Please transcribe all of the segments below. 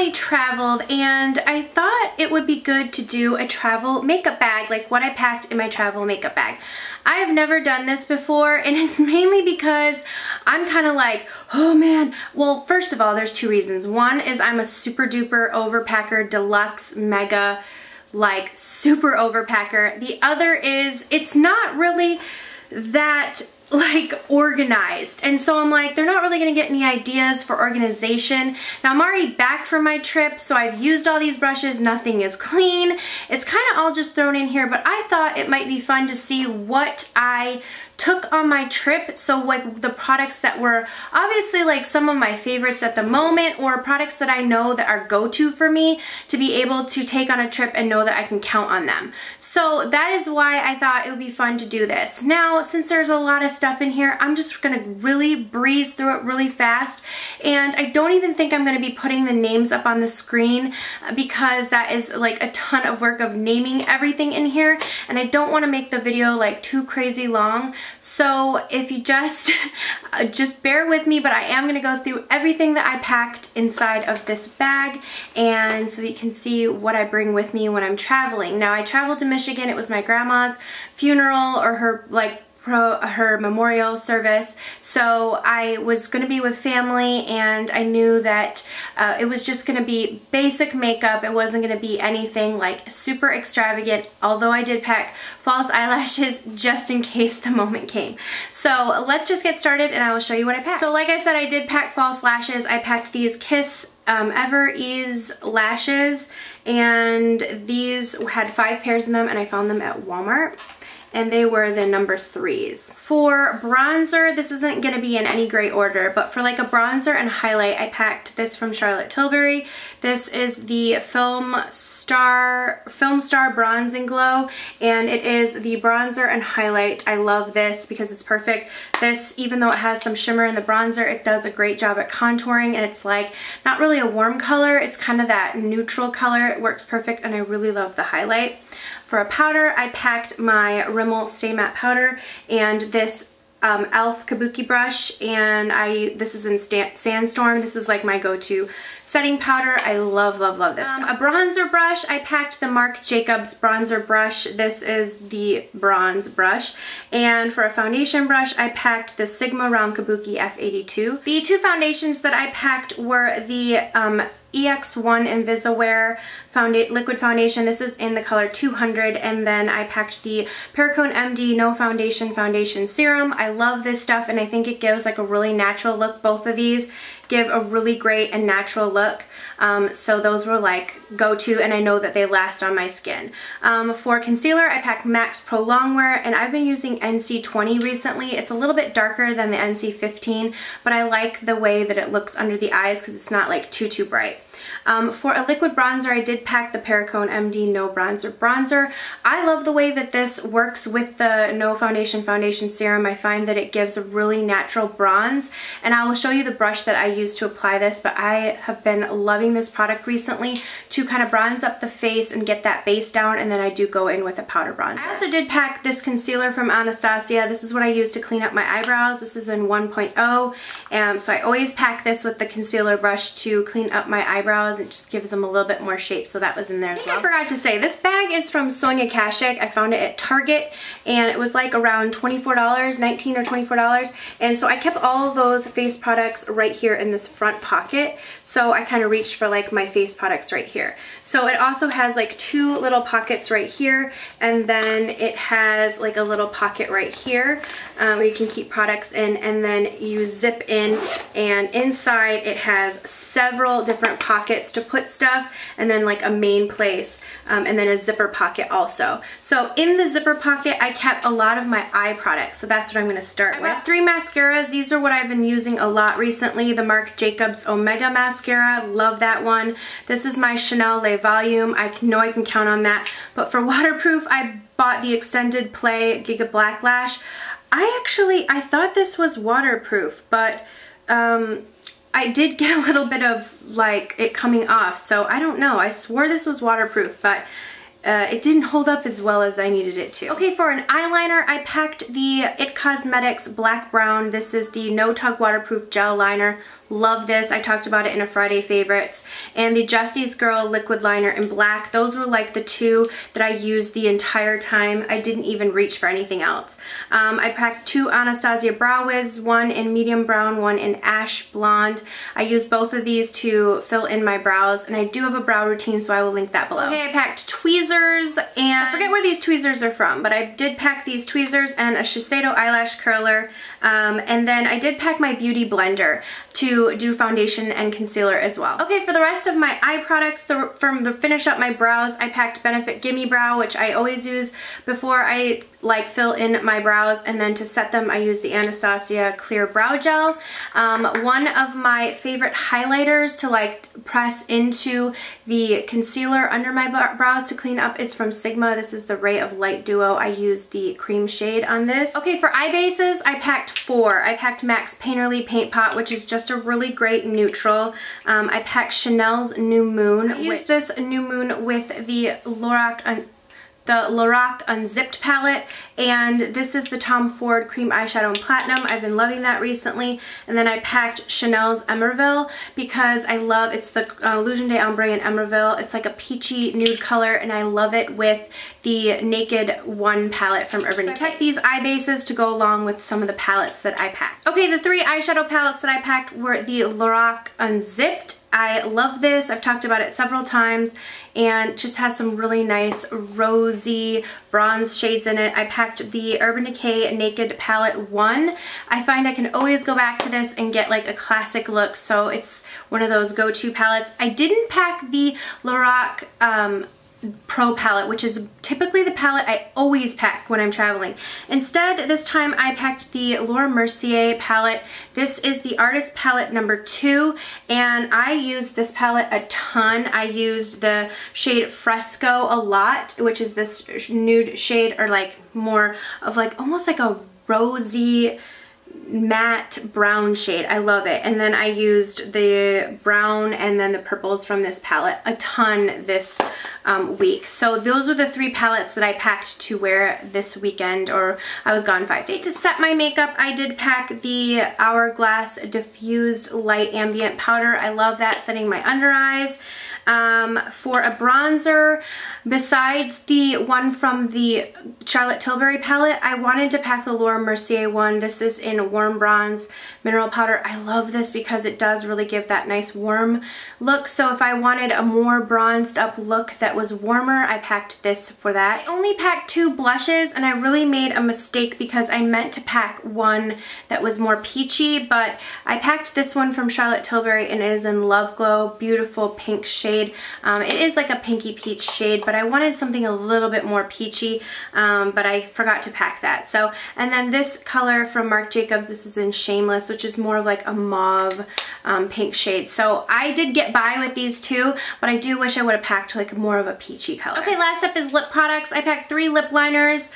recently traveled and I thought it would be good to do a travel makeup bag, like what I packed in my travel makeup bag. I have never done this before, and it's mainly because I'm kind of like, oh man. Well, first of all, there's two reasons. One is I'm a super duper overpacker, deluxe, mega, like super overpacker. The other is it's not really that like organized, and so I'm like, they're not really gonna get any ideas for organization. Now I'm already back from my trip, so I've used all these brushes, nothing is clean. It's kind of all just thrown in here, but I thought it might be fun to see what I took on my trip. So like the products that were obviously like some of my favorites at the moment, or products that I know that are go-to for me to be able to take on a trip and know that I can count on them. So that is why I thought it would be fun to do this. Now, since there's a lot of stuff in here, I'm just gonna really breeze through it really fast, and I don't even think I'm gonna be putting the names up on the screen because that is like a ton of work of naming everything in here, and I don't want to make the video like too crazy long. So if you just bear with me, but I am going to go through everything that I packed inside of this bag, and so that you can see what I bring with me when I'm traveling. Now I traveled to Michigan. It was my grandma's funeral, or her memorial service, so I was going to be with family, and I knew that it was just going to be basic makeup. It wasn't going to be anything like super extravagant, although I did pack false eyelashes just in case the moment came. So let's just get started and I will show you what I packed. So like I said, I did pack false lashes. I packed these Kiss Ever Ease lashes, and these had 5 pairs in them, and I found them at Walmart, and they were the number 3s. For bronzer, this isn't gonna be in any great order, but for like a bronzer and highlight, I packed this from Charlotte Tilbury. This is the Film Star Bronze and Glow, and it is the bronzer and highlight. I love this because it's perfect. This, even though it has some shimmer in the bronzer, it does a great job at contouring, and it's like not really a warm color, it's kind of that neutral color. It works perfect, and I really love the highlight. For a powder, I packed my Rimmel Stay Matte powder and this e.l.f. Kabuki brush, and this is in Sandstorm. This is like my go-to setting powder. I love, love, love this stuff. A bronzer brush, I packed the Marc Jacobs bronzer brush. This is the bronze brush. And for a foundation brush, I packed the Sigma Round Kabuki F82. The two foundations that I packed were the EX1 Invisiwear liquid foundation. This is in the color 200, and then I packed the Perricone MD No Foundation Serum. I love this stuff, and I think it gives like a really natural look. Both of these give a really great and natural look, so those were like go-to, and I know that they last on my skin. For concealer, I packed MAC Pro Longwear, and I've been using NC20 recently. It's a little bit darker than the NC15, but I like the way that it looks under the eyes because it's not like too bright. For a liquid bronzer, I did pack the Perricone MD No Bronzer. I love the way that this works with the No Foundation Serum. I find that it gives a really natural bronze, and I will show you the brush that I use to apply this, but I have been loving this product recently to kind of bronze up the face and get that base down, and then I do go in with a powder bronzer. I also did pack this concealer from Anastasia. This is what I use to clean up my eyebrows. This is in 1.0, so I always pack this with the concealer brush to clean up my eyebrows. It just gives them a little bit more shape, so that was in there as well. I forgot to say, this bag is from Sonia Kashuk. I found it at Target, and it was like around $24, $19 or $24, and so I kept all of those face products right here in this front pocket, so I kind of reached for like my face products right here. So it also has like 2 little pockets right here, and then it has like a little pocket right here where you can keep products in, and then you zip in, and inside it has several different pockets to put stuff, and then like a main place, and then a zipper pocket also. So in the zipper pocket, I kept a lot of my eye products, so that's what I'm going to start with. I got 3 mascaras. These are what I've been using a lot recently. The Marc Jacobs Omega mascara, love that one. This is my Chanel Le Volume. I know I can count on that. But for waterproof, I bought the Extended Play Giga Black Lash. I thought this was waterproof, but I did get a little bit of like it coming off, so I don't know. I swore this was waterproof, but it didn't hold up as well as I needed it to. Okay, for an eyeliner, I packed the It Cosmetics Black Brown. This is the No Tug Waterproof Gel Liner. Love this. I talked about it in a Friday favorites. And the Jessie's Girl liquid liner in black. Those were like the two that I used the entire time. I didn't even reach for anything else. I packed 2 Anastasia Brow Wiz, one in medium brown, one in ash blonde. I used both of these to fill in my brows, and I do have a brow routine, so I will link that below. Okay, I packed tweezers, and I forget where these tweezers are from, but I did pack these tweezers and a Shiseido eyelash curler, and then I did pack my beauty blender to do foundation and concealer as well. Okay, for the rest of my eye products, to finish up my brows, I packed Benefit Gimme Brow, which I always use before I like fill in my brows, and then to set them I use the Anastasia Clear Brow Gel. One of my favorite highlighters to like press into the concealer under my brows to clean up is from Sigma. This is the Ray of Light Duo. I use the cream shade on this. Okay, for eye bases, I packed 4. I packed MAC's Painterly Paint Pot, which is just a really great neutral. I packed Chanel's New Moon. I used this New Moon with the Lorac Unzipped palette, and this is the Tom Ford Cream Eyeshadow in Platinum. I've been loving that recently. And then I packed Chanel's Emerville because I love, it's the Illusion de Ombre in Emerville. It's like a peachy nude color, and I love it with the Naked One palette from Urban Decay. I packed these eye bases to go along with some of the palettes that I packed. Okay, the 3 eyeshadow palettes that I packed were the Lorac Unzipped. I love this. I've talked about it several times, and just has some really nice rosy bronze shades in it. I packed the Urban Decay Naked Palette 1. I find I can always go back to this and get like a classic look, so it's one of those go-to palettes. I didn't pack the Lorac Pro palette, which is typically the palette I always pack when I'm traveling. Instead, this time I packed the Laura Mercier palette. This is the Artist Palette number 2, and I used this palette a ton. I used the shade Fresco a lot, which is this nude shade, or like more of like almost like a rosy matte brown shade. I love it. And then I used the brown and then the purples from this palette a ton this week. So those were the 3 palettes that I packed to wear this weekend, or I was gone 5 days. To set my makeup, I did pack the Hourglass Diffused Light Ambient Powder. I love that, setting my under eyes. For a bronzer, besides the one from the Charlotte Tilbury palette, I wanted to pack the Laura Mercier one. This is in Warm Bronze Mineral Powder. I love this because it does really give that nice warm look. So if I wanted a more bronzed up look that was warmer, I packed this for that. I only packed 2 blushes, and I really made a mistake because I meant to pack one that was more peachy, but I packed this one from Charlotte Tilbury, and it is in Love Glow, beautiful pink shade. It is like a pinky peach shade, but I wanted something a little bit more peachy, but I forgot to pack that. So, and then this color from Marc Jacobs, this is in Shameless, which is more of like a mauve pink shade. So I did get by with these 2, but I do wish I would have packed like more of a peachy color. Okay, last up is lip products. I packed 3 lip liners.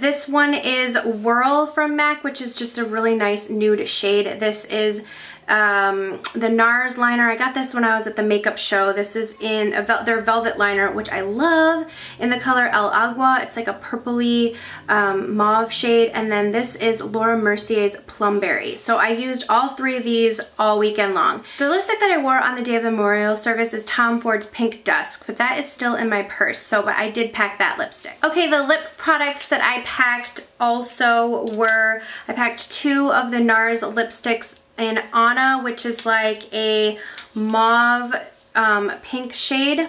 This one is Whirl from MAC, which is just a really nice nude shade. This is the NARS liner. I got this when I was at the makeup show. This is in their Velvet liner, which I love, in the color El Agua. It's like a purpley mauve shade. And then this is Laura Mercier's Plumberry. So I used all 3 of these all weekend long. The lipstick that I wore on the day of the memorial service is Tom Ford's Pink Dusk, but that is still in my purse, so but I did pack that lipstick. Okay, the lip products that I packed also were, I packed 2 of the NARS lipsticks in Anna, which is like a mauve pink shade.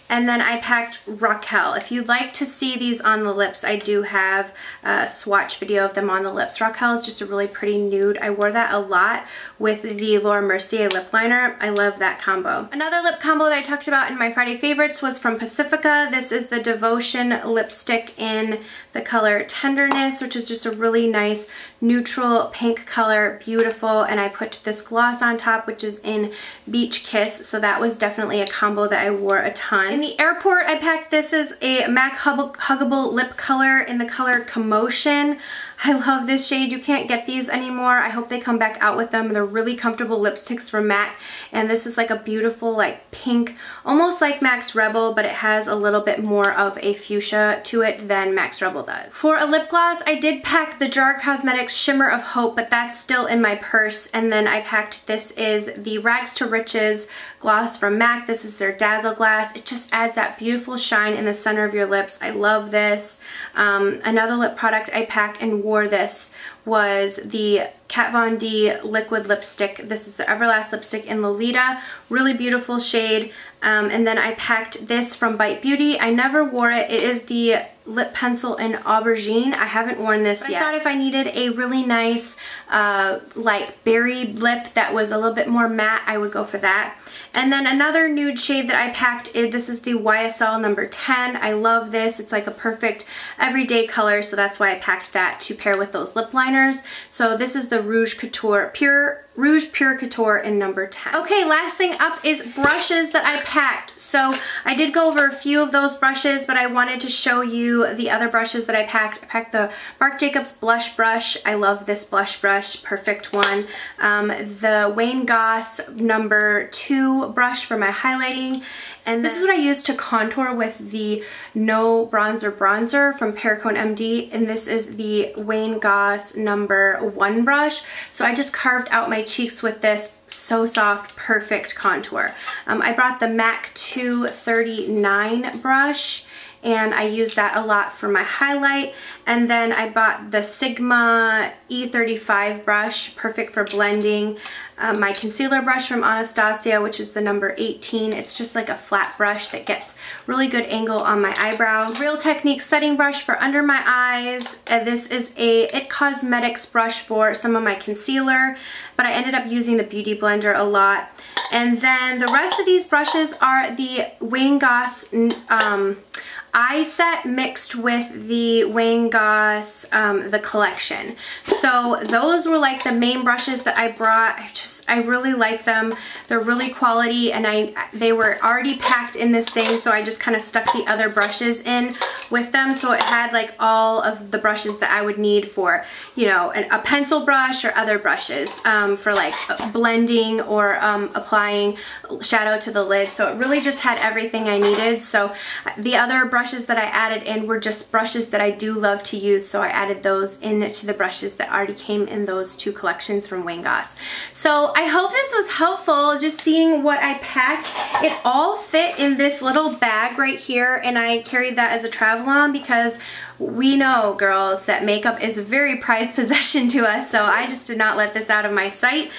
And then I packed Raquel. If you'd like to see these on the lips, I do have a swatch video of them on the lips. Raquel is just a really pretty nude. I wore that a lot with the Laura Mercier lip liner. I love that combo. Another lip combo that I talked about in my Friday favorites was from Pacifica. This is the Devotion lipstick in the color Tenderness, which is just a really nice neutral pink color, beautiful. And I put this gloss on top, which is in Beach Kiss. So that was definitely a combo that I wore a ton. In the airport, I packed this as a MAC Huggable Lip Color in the color Commotion. I love this shade. You can't get these anymore. I hope they come back out with them. They're really comfortable lipsticks from MAC, and this is like a beautiful like pink, almost like MAC's Rebel, but it has a little bit more of a fuchsia to it than MAC's Rebel does. For a lip gloss, I did pack the Jar Cosmetics Shimmer of Hope, but that's still in my purse, and then I packed, this is the Rags to Riches gloss from MAC. This is their Dazzle Glass. It just adds that beautiful shine in the center of your lips. I love this. Another lip product I packed and wore this was the Kat Von D liquid lipstick. This is the Everlast lipstick in Lolita. Really beautiful shade. And then I packed this from Bite Beauty. I never wore it. It is the lip pencil in Aubergine. I haven't worn this yet. I thought if I needed a really nice like berry lip that was a little bit more matte, I would go for that. And then another nude shade that I packed, this is the YSL number 10. I love this. It's like a perfect everyday color, so that's why I packed that to pair with those lip liners. So this is the Rouge Pure Couture in number 10. Okay, last thing up is brushes that I packed. So I did go over a few of those brushes, but I wanted to show you the other brushes that I packed. I packed the Marc Jacobs blush brush. I love this blush brush, perfect one. The Wayne Goss number 2 brush for my highlighting. And this is what I use to contour with the No Bronzer from Perricone MD, and this is the Wayne Goss number 1 brush. So I just carved out my cheeks with this. So soft, perfect contour. I brought the MAC 239 brush, and I use that a lot for my highlight. And then I bought the Sigma E35 brush, perfect for blending. My concealer brush from Anastasia, which is the number 18. It's just like a flat brush that gets really good angle on my eyebrow. Real Technique setting brush for under my eyes. This is a It Cosmetics brush for some of my concealer, but I ended up using the Beauty Blender a lot. And then the rest of these brushes are the Wayne Goss eye set mixed with the Wayne Goss the collection. So those were like the main brushes that I brought. I really like them. They're really quality, and they were already packed in this thing, so I just kind of stuck the other brushes in with them. So it had like all of the brushes that I would need for, you know, a pencil brush or other brushes for like blending or applying shadow to the lid. So it really just had everything I needed. So the other brushes that I added in were just brushes that I do love to use, so I added those into the brushes that already came in those 2 collections from Wayne Goss. So I hope this was helpful, just seeing what I packed. It all fit in this little bag right here, and I carried that as a travel-on because we know, girls, that makeup is a very prized possession to us, so I just did not let this out of my sight.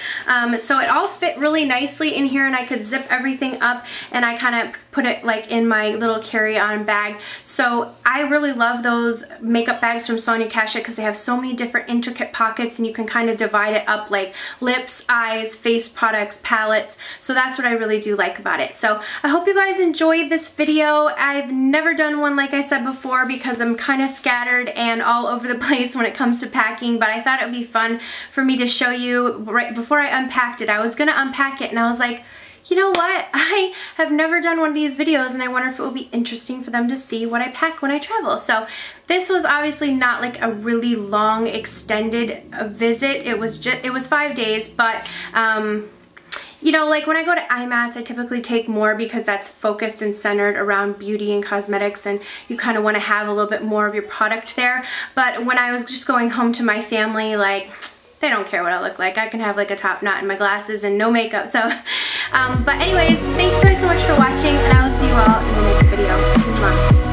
So it all fit really nicely in here, and I could zip everything up, and I kind of put it like in my little carry-on bag. So I really love those makeup bags from Sonia Kashuk because they have so many different intricate pockets, and you can kind of divide it up like lips, eyes, face products, palettes. So that's what I really do like about it. So I hope you guys enjoyed this video. I've never done one like I said before because I'm kind of scattered and all over the place when it comes to packing, but I thought it would be fun for me to show you right before I unpacked it. I was gonna unpack it and I was like, you know what? I have never done one of these videos, and I wonder if it would be interesting for them to see what I pack when I travel. So this was obviously not like a really long extended visit. It was 5 days, but you know, like when I go to IMATS, I typically take more because that's focused and centered around beauty and cosmetics, and you kind of want to have a little bit more of your product there. But when I was just going home to my family, like, they don't care what I look like. I can have like a top knot in my glasses and no makeup. So, but anyways, thank you guys so much for watching, and I will see you all in the next video. Mwah.